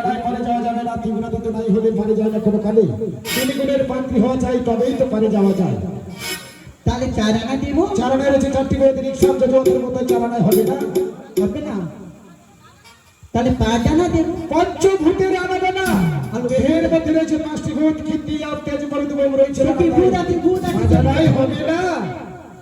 নাই পারে যাওয়া যাবে না, তিগুণা দুটো নাই হলে পারে যায় না কোনো কালে। তিন গুণের পাত্রী হওয়া চাই, তবেই তো পারে যাওয়া যায়। তাহলে 4 আনা দেবো। 4 আনায় রয়েছে 4টি বই, রিক্সা যোজনের মতো 4 আনায় হবে না, হবে না। তাহলে 5 আনা দেবো। পঞ্চভূতের আনাবে না, দেহের মধ্যে রয়েছে 5টি ভূত, কীর্তি আর তেজ মরুদ বম রয়েছে, ভূত আছে, ভূত আছে, জানাই হবে না।